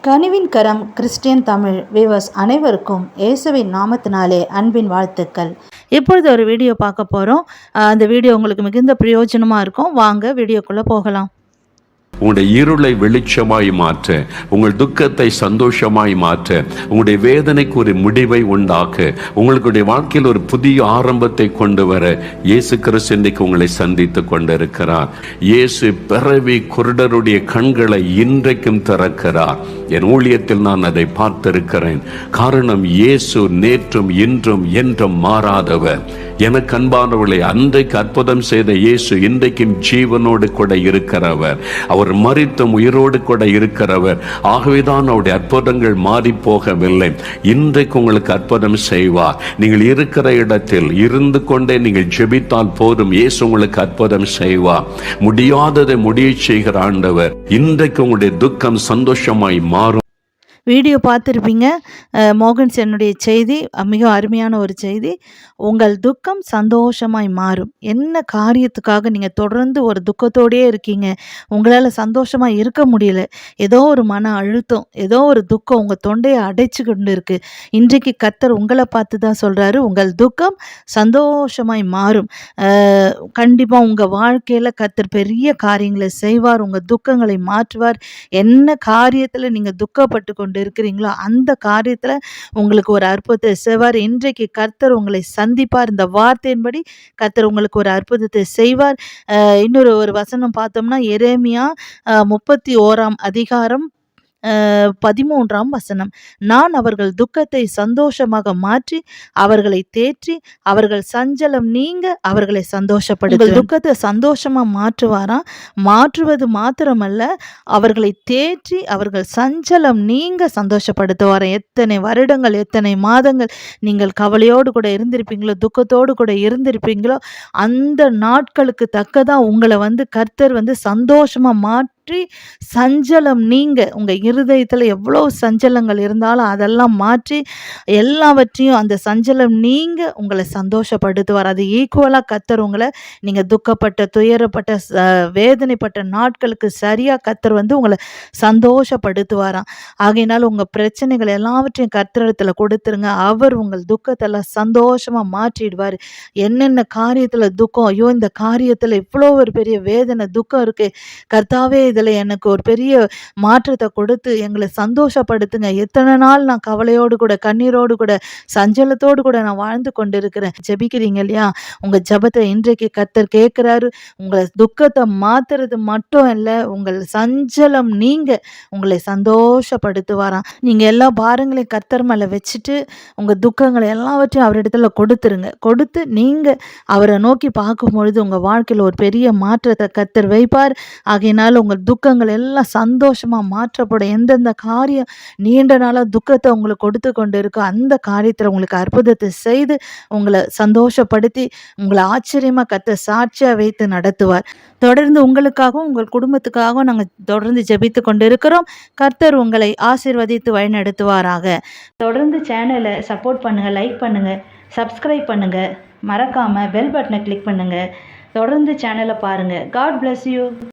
கனிவின் கரம் Christian Tamil viewers அனைவருக்கும் இயேசுவின் நாமத்தினாலே அன்பின் வாழ்த்துக்கள். இப்பொழுது ஒரு வீடியோ பார்க்க போகிறோம். அந்த வீடியோ உங்களுக்கு மிகுந்த பிரயோஜனமாக இருக்கும். வாங்க வீடியோக்குள்ளே போகலாம். உங்களுடைய இருளை வெளிச்சமாய் மாற்ற, உங்கள் துக்கத்தை சந்தோஷமாய் மாற்ற, உங்களுடைய வேதனைக்கு ஒரு முடிவை உண்டாக்க, உங்களுடைய வாழ்க்கையில் ஒரு புதிய ஆரம்பத்தை கொண்டு வர இயேசு கிறிஸ்து இன்றைக்கு உங்களை சந்தித்து கொண்டிருக்கிறார். இயேசு பிறவி குருடருடைய கண்களை இன்றைக்கும் திறக்கிறார். என் ஊழியத்தில் நான் அதை பார்த்திருக்கிறேன். காரணம், இயேசு நேற்றும் இன்றும் என்றும் மாறாதவர். எனக்கு அன்பானவர்களை, அன்றைக்கு அற்புதம் செய்த இயேசு இன்றைக்கும் ஜீவனோடு கூட இருக்கிறவர். அவர் மரித்தும் உயிரோடு கூட இருக்கிறவர். ஆகவேதான் அவருடைய அற்புதங்கள் மாறி போகவில்லை. இன்றைக்கு உங்களுக்கு அற்புதம் செய்வார். நீங்கள் இருக்கிற இடத்தில் இருந்து கொண்டே நீங்கள் ஜெபித்தால் போதும், இயேசு உங்களுக்கு அற்புதம் செய்வார். முடியாததை முடிய செய்கிற ஆண்டவர். இன்றைக்கு உங்களுடைய துக்கம் சந்தோஷமாய் மாறும். வீடியோ பார்த்துருப்பீங்க. மோகன்ஸ் என்னுடைய செய்தி மிக அருமையான ஒரு செய்தி. உங்கள் துக்கம் சந்தோஷமாய் மாறும். என்ன காரியத்துக்காக நீங்கள் தொடர்ந்து ஒரு துக்கத்தோடையே இருக்கீங்க, உங்களால் சந்தோஷமாக இருக்க முடியல, ஏதோ ஒரு மன அழுத்தம், ஏதோ ஒரு துக்கம் உங்கள் தொண்டையை அடைச்சி கொண்டு இருக்குது. இன்றைக்கு கர்த்தர் உங்களை பார்த்து தான் சொல்கிறாரு, உங்கள் துக்கம் சந்தோஷமாய் மாறும். கண்டிப்பாக உங்கள் வாழ்க்கையில் கர்த்தர் பெரிய காரியங்களை செய்வார். உங்கள் துக்கங்களை மாற்றுவார். என்ன காரியத்தில் நீங்கள் துக்கப்பட்டு கொண்டு இருக்கிறீங்களோ அந்த காரியத்துல உங்களுக்கு ஒரு அற்புதத்தை செய்வார். இன்றைக்கு கர்த்தர் உங்களை சந்திப்பார். இந்த வார்த்தையின்படி கர்த்தர் உங்களுக்கு ஒரு அற்புதத்தை செய்வார். இன்னொரு ஒரு வசனம் பார்த்தோம்னா, எரேமியா 31 அதிகாரம் 13 வசனம். நான் அவர்கள் துக்கத்தை சந்தோஷமாக மாற்றி அவர்களை தேற்றி அவர்கள் சஞ்சலம் நீங்க அவர்களை சந்தோஷப்படுத்துவேன். துக்கத்தை சந்தோஷமா மாற்றுவாராம். மாற்றுவது மாத்திரமல்ல, அவர்களை தேற்றி அவர்கள் சஞ்சலம் நீங்க சந்தோஷப்படுத்துவாராம். எத்தனை வருடங்கள், எத்தனை மாதங்கள் நீங்கள் கவலையோடு கூட இருந்திருப்பீங்களோ, துக்கத்தோடு கூட இருந்திருப்பீங்களோ, அந்த நாட்களுக்கு தக்கதான் உங்களை கர்த்தர் சந்தோஷமா மாற்றி சஞ்சலம் நீங்க, உங்க இருதயத்தில் எவ்வளோ சஞ்சலங்கள் இருந்தாலும் அதெல்லாம் மாற்றி எல்லாவற்றையும் அந்த சஞ்சலம் நீங்க உங்களை சந்தோஷப்படுத்துவார். அது ஈக்குவலாக கர்த்தர் உங்களை நீங்கள் துக்கப்பட்ட, துயரப்பட்ட, வேதனைப்பட்ட நாட்களுக்கு சரியாக கர்த்தர் உங்களை சந்தோஷப்படுத்துவாராம். ஆகையினால் உங்கள் பிரச்சனைகள் எல்லாவற்றையும் கர்த்தரிடத்தில் கொடுத்துருங்க. அவர் உங்கள் துக்கத்தெல்லாம் சந்தோஷமாக மாற்றிடுவார். என்னென்ன காரியத்தில் துக்கம், ஐயோ இந்த காரியத்தில் இவ்வளோ ஒரு பெரிய வேதனை துக்கம் இருக்குது, கர்த்தாவே இதில் எனக்கு ஒரு பெரிய மாற்றத்தை கொடுத்து எங்களை சந்தோஷப்படுத்துங்க. எத்தனை நாள் நான் கவலையோடு கூட, கண்ணீரோடு கூட, சஞ்சலத்தோடு கூட நான் வாழ்ந்து கொண்டு இருக்கிறேன். ஜெபிக்கிறீங்க இல்லையா? உங்கள் ஜெபத்தை இன்றைக்கு கர்த்தர் கேட்குறாரு. உங்களை துக்கத்தை மாத்துறது மட்டும் இல்லை, உங்கள் சஞ்சலம் நீங்க உங்களை சந்தோஷப்படுத்துவாராம். நீங்கள் எல்லா பாரங்களையும் கர்த்தர் மேலே வச்சுட்டு உங்கள் துக்கங்களை எல்லாவற்றையும் அவரிடத்துல கொடுத்துருங்க. கொடுத்து நீங்கள் அவரை நோக்கி பார்க்கும் பொழுது உங்கள் வாழ்க்கையில் ஒரு பெரிய மாற்றத்தை கர்த்தர் வைப்பார். ஆகையினால உங்கள் துக்கங்கள் எல்லாம் சந்தோஷமாக மாற்றப்படும். எந்தெந்த காரியம் நீண்ட நாளாக துக்கத்தை உங்களுக்கு கொடுத்து கொண்டு இருக்கோ அந்த காரியத்தில் உங்களுக்கு அற்புதத்தை செய்து உங்களை சந்தோஷப்படுத்தி உங்களை ஆச்சரியமாக கர்த்தர் சாட்சியாக வைத்து நடத்துவார். தொடர்ந்து உங்களுக்காகவும் உங்கள் குடும்பத்துக்காகவும் நாங்கள் தொடர்ந்து ஜெபித்து கொண்டு இருக்கிறோம். கர்த்தர் உங்களை ஆசீர்வதித்து வழிநடத்துவாராக. தொடர்ந்து சேனலை சப்போர்ட் பண்ணுங்கள், லைக் பண்ணுங்கள், சப்ஸ்கிரைப் பண்ணுங்கள், மறக்காமல் பெல் பட்டனை கிளிக் பண்ணுங்கள். தொடர்ந்து சேனலை பாருங்கள். God bless you.